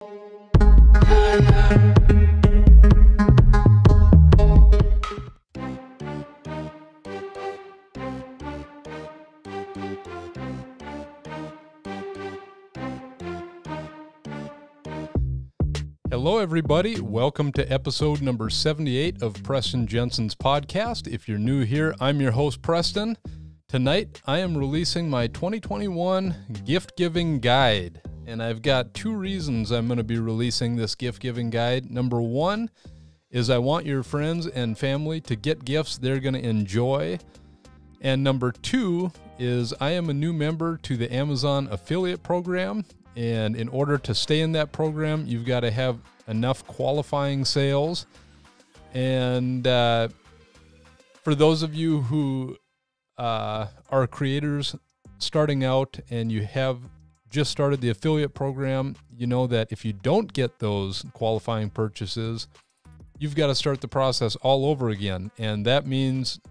Hello, everybody. Welcome to episode number 78 of Preston Jensen's podcast. If you're new here, I'm your host, Preston. Tonight, I am releasing my 2021 gift-giving guide, and I've got two reasons I'm going to be releasing this gift-giving guide. Number one is I want your friends and family to get gifts they're going to enjoy, and number two is I am a new member to the Amazon affiliate program, and in order to stay in that program, you've got to have enough qualifying sales. And for those of you who are creators starting out and you have just started the affiliate program, you know that if you don't get those qualifying purchases, you've got to start the process all over again. And that means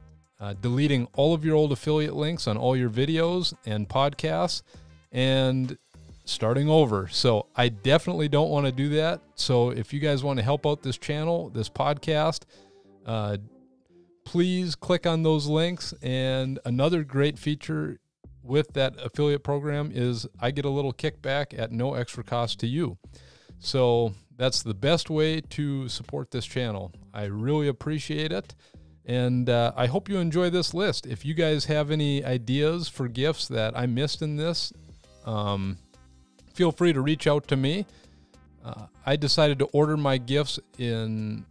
deleting all of your old affiliate links on all your videos and podcasts and starting over. So I definitely don't want to do that. So if you guys want to help out this channel, this podcast, please click on those links. And another great feature with that affiliate program is I get a little kickback at no extra cost to you. So that's the best way to support this channel. I really appreciate it. And I hope you enjoy this list. If you guys have any ideas for gifts that I missed in this, feel free to reach out to me. I decided to order my gifts in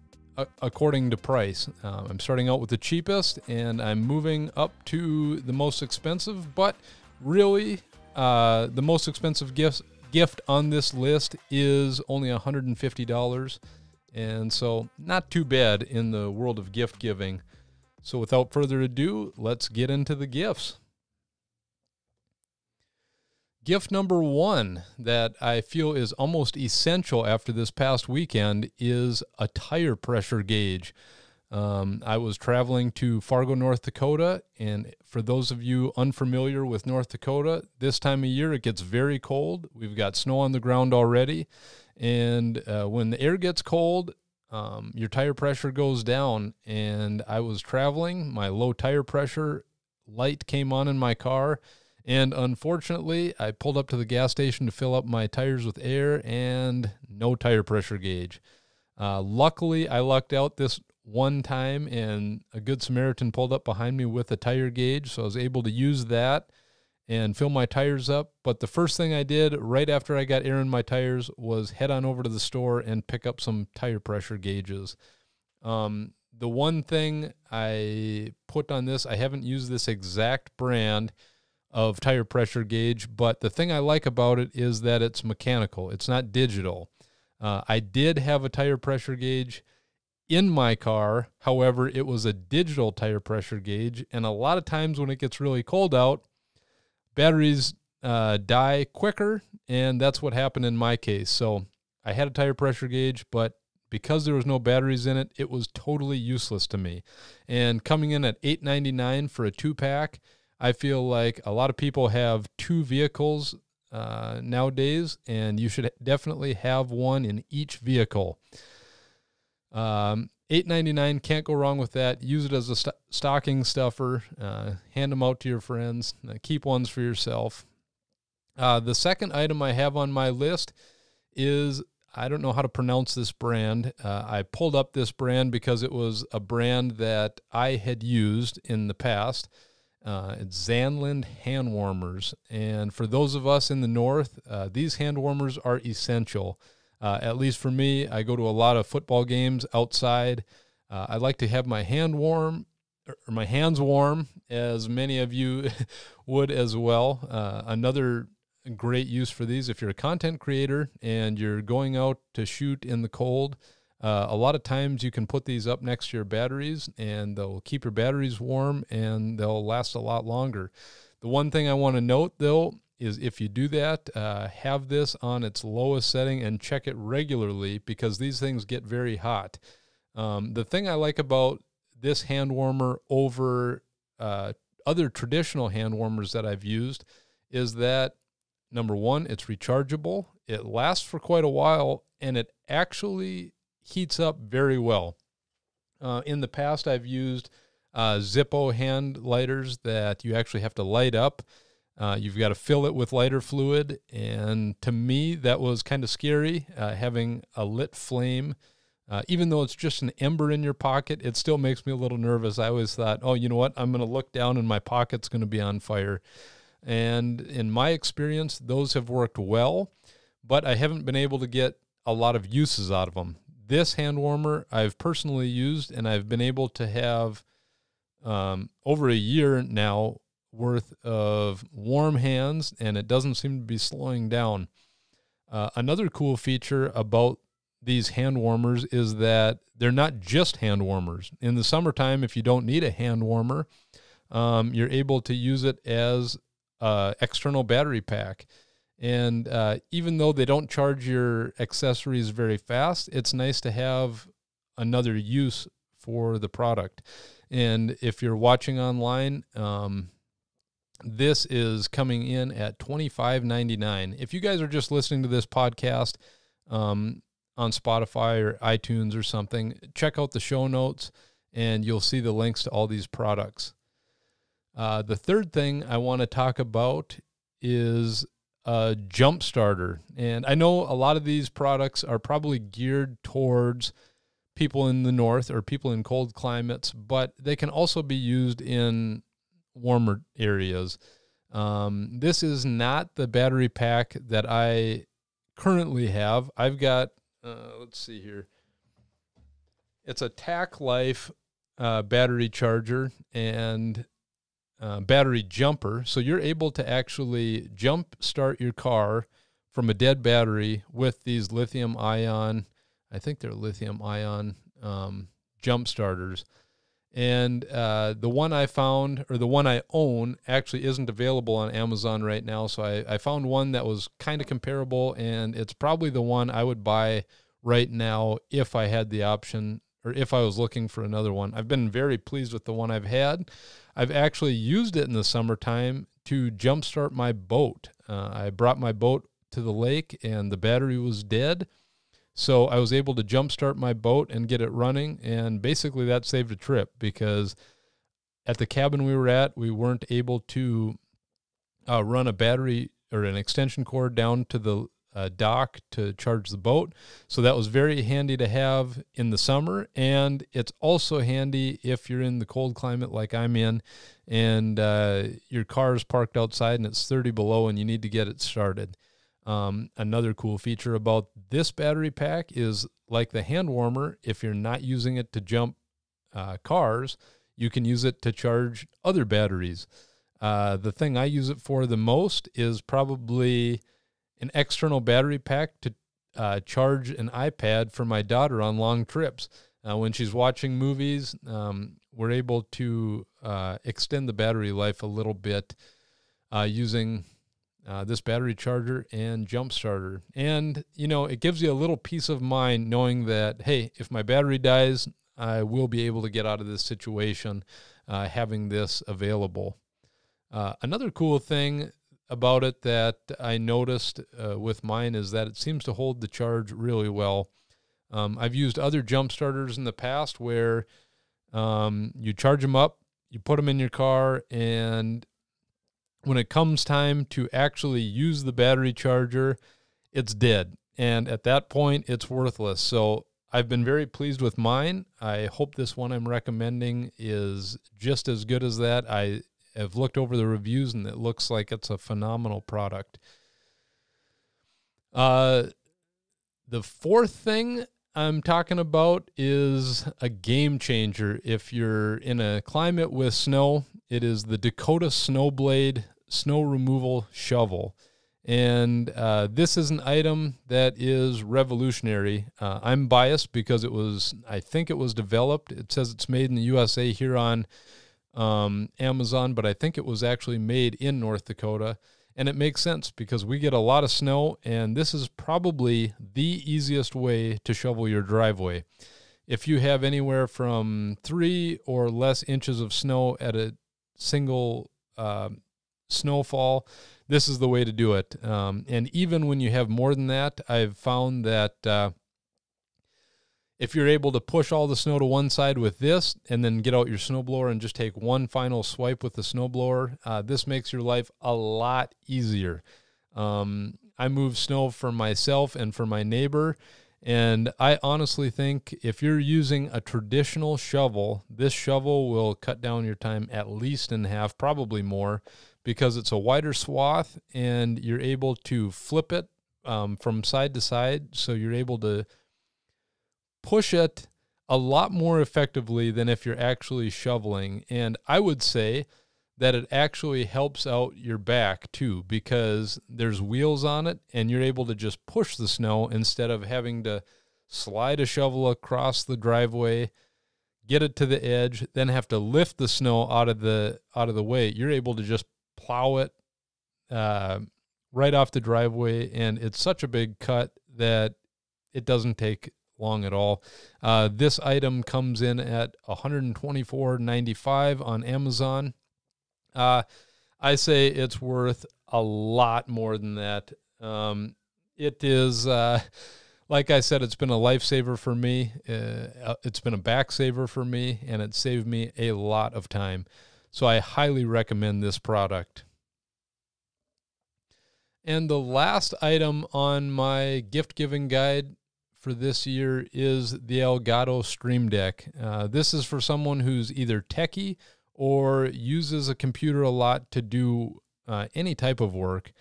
according to price. I'm starting out with the cheapest, and I'm moving up to the most expensive. But really, the most expensive gift on this list is only $150, and so not too bad in the world of gift giving. So without further ado, let's get into the gifts. Gift number one that I feel is almost essential after this past weekend is a tire pressure gauge. I was traveling to Fargo, North Dakota, and for those of you unfamiliar with North Dakota, this time of year it gets very cold. We've got snow on the ground already, and when the air gets cold, your tire pressure goes down, and I was traveling. My low tire pressure light came on in my car, and unfortunately, I pulled up to the gas station to fill up my tires with air and no tire pressure gauge. Luckily, I lucked out this one time and a good Samaritan pulled up behind me with a tire gauge, so I was able to use that and fill my tires up. But the first thing I did right after I got air in my tires was head on over to the store and pick up some tire pressure gauges. The one thing I put on this, I haven't used this exact brand of tire pressure gauge, but the thing I like about it is that it's mechanical. It's not digital. I did have a tire pressure gauge in my car. However, it was a digital tire pressure gauge, and a lot of times when it gets really cold out, batteries die quicker, and that's what happened in my case. So I had a tire pressure gauge, but because there was no batteries in it, it was totally useless to me. And coming in at $8.99 for a 2-pack, I feel like a lot of people have two vehicles nowadays, and you should definitely have one in each vehicle. $8.99, can't go wrong with that. Use it as a stocking stuffer. Hand them out to your friends. Keep ones for yourself. The second item I have on my list is, I don't know how to pronounce this brand. I pulled up this brand because it was a brand that I had used in the past. It's Zanland hand warmers, and for those of us in the north, these hand warmers are essential. At least for me, I go to a lot of football games outside. I like to have my hands warm, as many of you would as well. Another great use for these, if you're a content creator and you're going out to shoot in the cold, a lot of times you can put these up next to your batteries and they'll keep your batteries warm and they'll last a lot longer. The one thing I want to note, though, is if you do that, have this on its lowest setting and check it regularly because these things get very hot. The thing I like about this hand warmer over other traditional hand warmers that I've used is that, number one, it's rechargeable. it lasts for quite a while, and it actually heats up very well. In the past, I've used Zippo hand lighters that you actually have to light up. You've got to fill it with lighter fluid, and to me, that was kind of scary, having a lit flame. Even though it's just an ember in your pocket, it still makes me a little nervous. I always thought, oh, you know what? I'm going to look down and my pocket's going to be on fire. And in my experience, those have worked well, but I haven't been able to get a lot of uses out of them. This hand warmer I've personally used, and I've been able to have over a year now worth of warm hands, and it doesn't seem to be slowing down. Another cool feature about these hand warmers is that they're not just hand warmers. In the summertime, if you don't need a hand warmer, you're able to use it as an external battery pack. And even though they don't charge your accessories very fast, it's nice to have another use for the product. And if you're watching online, this is coming in at $25.99. If you guys are just listening to this podcast on Spotify or iTunes or something, check out the show notes and you'll see the links to all these products. The third thing I want to talk about is a jump starter. And I know a lot of these products are probably geared towards people in the north or people in cold climates, but they can also be used in warmer areas. This is not the battery pack that I currently have. I've got, let's see here. It's a Tac Life battery charger and battery jumper. So you're able to actually jump start your car from a dead battery with these lithium ion, I think they're lithium ion jump starters. And the one I found, or the one I own, actually isn't available on Amazon right now. So I found one that was kind of comparable, and it's probably the one I would buy right now if I had the option, or if I was looking for another one. I've been very pleased with the one I've had. I've actually used it in the summertime to jumpstart my boat. I brought my boat to the lake, and the battery was dead. So I was able to jumpstart my boat and get it running, and basically that saved a trip because at the cabin we were at, we weren't able to run a battery or an extension cord down to the dock to charge the boat. So that was very handy to have in the summer, and it's also handy if you're in the cold climate like I'm in and your car is parked outside and it's 30 below and you need to get it started. Another cool feature about this battery pack is, like the hand warmer, if you're not using it to jump cars, you can use it to charge other batteries. The thing I use it for the most is probably an external battery pack to charge an iPad for my daughter on long trips. When she's watching movies, we're able to extend the battery life a little bit using this battery charger and jump starter. And, you know, it gives you a little peace of mind knowing that, hey, if my battery dies, I will be able to get out of this situation having this available. Another cool thing about it that I noticed with mine is that it seems to hold the charge really well. I've used other jump starters in the past where you charge them up, you put them in your car, and when it comes time to actually use the battery charger, it's dead. And at that point, it's worthless. So I've been very pleased with mine. I hope this one I'm recommending is just as good as that. I have looked over the reviews, and it looks like it's a phenomenal product. The fourth thing I'm talking about is a game changer. If you're in a climate with snow, it is the Dakota SnoBlade snow removal shovel. And this is an item that is revolutionary. I'm biased because I think it was developed. It says it's made in the USA here on Amazon, but I think it was actually made in North Dakota. And it makes sense because we get a lot of snow, and this is probably the easiest way to shovel your driveway. If you have anywhere from 3 or less inches of snow at a single snowfall, this is the way to do it. And even when you have more than that, I've found that if you're able to push all the snow to one side with this and then get out your snowblower and just take one final swipe with the snowblower, this makes your life a lot easier. I move snow for myself and for my neighbor, and I honestly think if you're using a traditional shovel, this shovel will cut down your time at least in half, probably more, because it's a wider swath and you're able to flip it from side to side, so you're able to push it a lot more effectively than if you're actually shoveling. And I would say that it actually helps out your back too, because there's wheels on it and you're able to just push the snow instead of having to slide a shovel across the driveway, get it to the edge, then have to lift the snow out of the way. You're able to just plow it right off the driveway, and it's such a big cut that it doesn't take long at all. This item comes in at $124.95 on Amazon. I say it's worth a lot more than that. It is, like I said, it's been a lifesaver for me. It's been a back saver for me, and it saved me a lot of time. So I highly recommend this product. And the last item on my gift-giving guide for this year is the Elgato Stream Deck. This is for someone who's either techie or uses a computer a lot to do any type of work.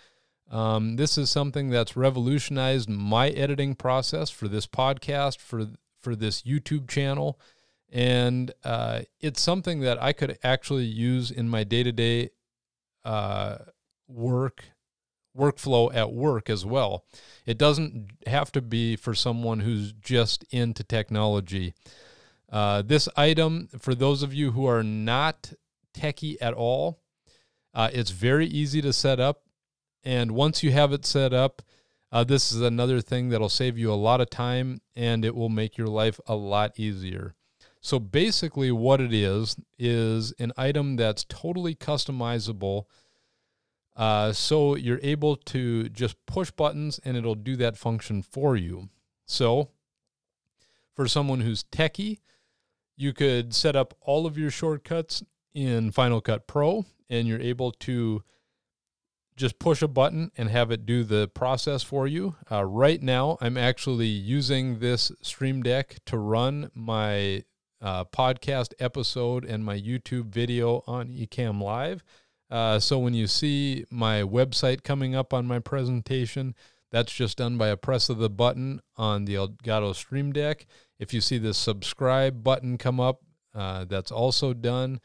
This is something that's revolutionized my editing process for this podcast, for this YouTube channel, and it's something that I could actually use in my day-to-day workflow at work as well. It doesn't have to be for someone who's just into technology. This item, for those of you who are not techie at all, it's very easy to set up. And once you have it set up, this is another thing that'll save you a lot of time, and it will make your life a lot easier. So basically what it is an item that's totally customizable. So you're able to just push buttons and it'll do that function for you. So for someone who's techie, you could set up all of your shortcuts in Final Cut Pro, and you're able to just push a button and have it do the process for you. Right now, I'm actually using this Stream Deck to run my podcast episode and my YouTube video on Ecamm Live. So when you see my website coming up on my presentation, that's just done by a press of the button on the Elgato Stream Deck. If you see the subscribe button come up, that's also done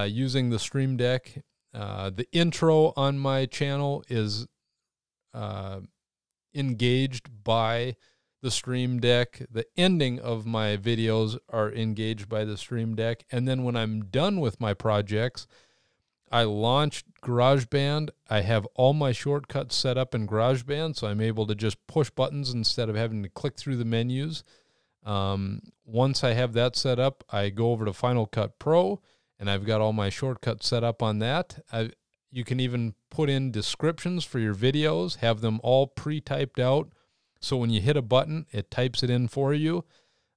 using the Stream Deck. The intro on my channel is engaged by the Stream Deck. The ending of my videos are engaged by the Stream Deck. And then when I'm done with my projects, I launched GarageBand. I have all my shortcuts set up in GarageBand, so I'm able to just push buttons instead of having to click through the menus. Once I have that set up, I go over to Final Cut Pro, and I've got all my shortcuts set up on that. You can even put in descriptions for your videos, have them all pre-typed out, so when you hit a button, it types it in for you.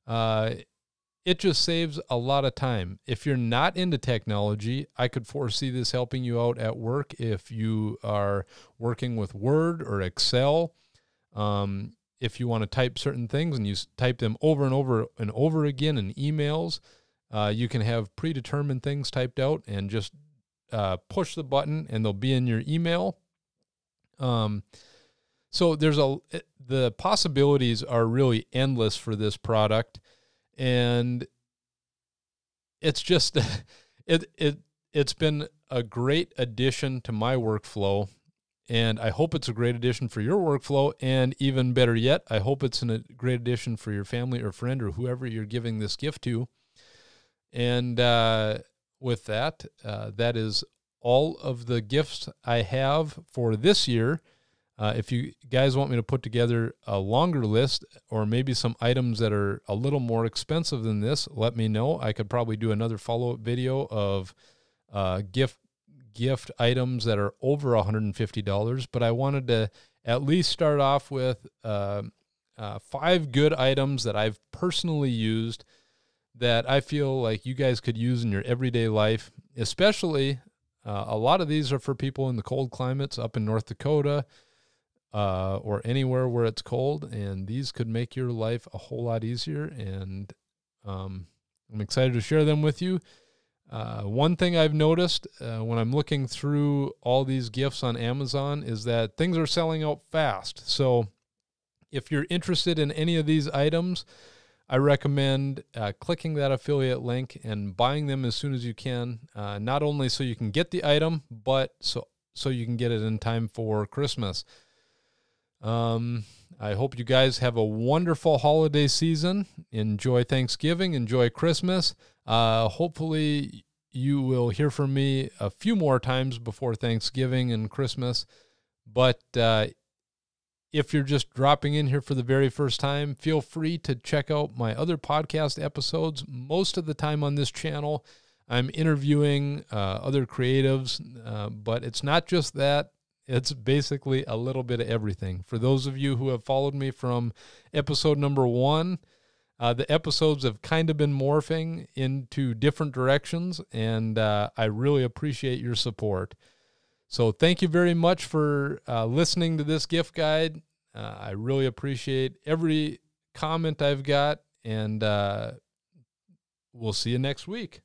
It just saves a lot of time. If you're not into technology, I could foresee this helping you out at work if you are working with Word or Excel. If you want to type certain things and you type them over and over and over again in emails, you can have predetermined things typed out and just push the button and they'll be in your email. So the possibilities are really endless for this product. And it's just, it's been a great addition to my workflow, and I hope it's a great addition for your workflow, and even better yet, I hope it's a great addition for your family or friend or whoever you're giving this gift to. And with that, that is all of the gifts I have for this year. If you guys want me to put together a longer list or maybe some items that are a little more expensive than this, let me know. I could probably do another follow-up video of gift gift items that are over $150, but I wanted to at least start off with 5 good items that I've personally used that I feel like you guys could use in your everyday life, especially a lot of these are for people in the cold climates up in North Dakota or anywhere where it's cold, and these could make your life a whole lot easier, and I'm excited to share them with you. One thing I've noticed when I'm looking through all these gifts on Amazon is that things are selling out fast. So if you're interested in any of these items, I recommend clicking that affiliate link and buying them as soon as you can, not only so you can get the item, but so you can get it in time for Christmas. I hope you guys have a wonderful holiday season. Enjoy Thanksgiving. Enjoy Christmas. Hopefully you will hear from me a few more times before Thanksgiving and Christmas. But if you're just dropping in here for the very first time, feel free to check out my other podcast episodes. Most of the time on this channel, I'm interviewing other creatives, but it's not just that. It's basically a little bit of everything. For those of you who have followed me from episode number 1, the episodes have kind of been morphing into different directions, and I really appreciate your support. So thank you very much for listening to this gift guide. I really appreciate every comment I've got, and we'll see you next week.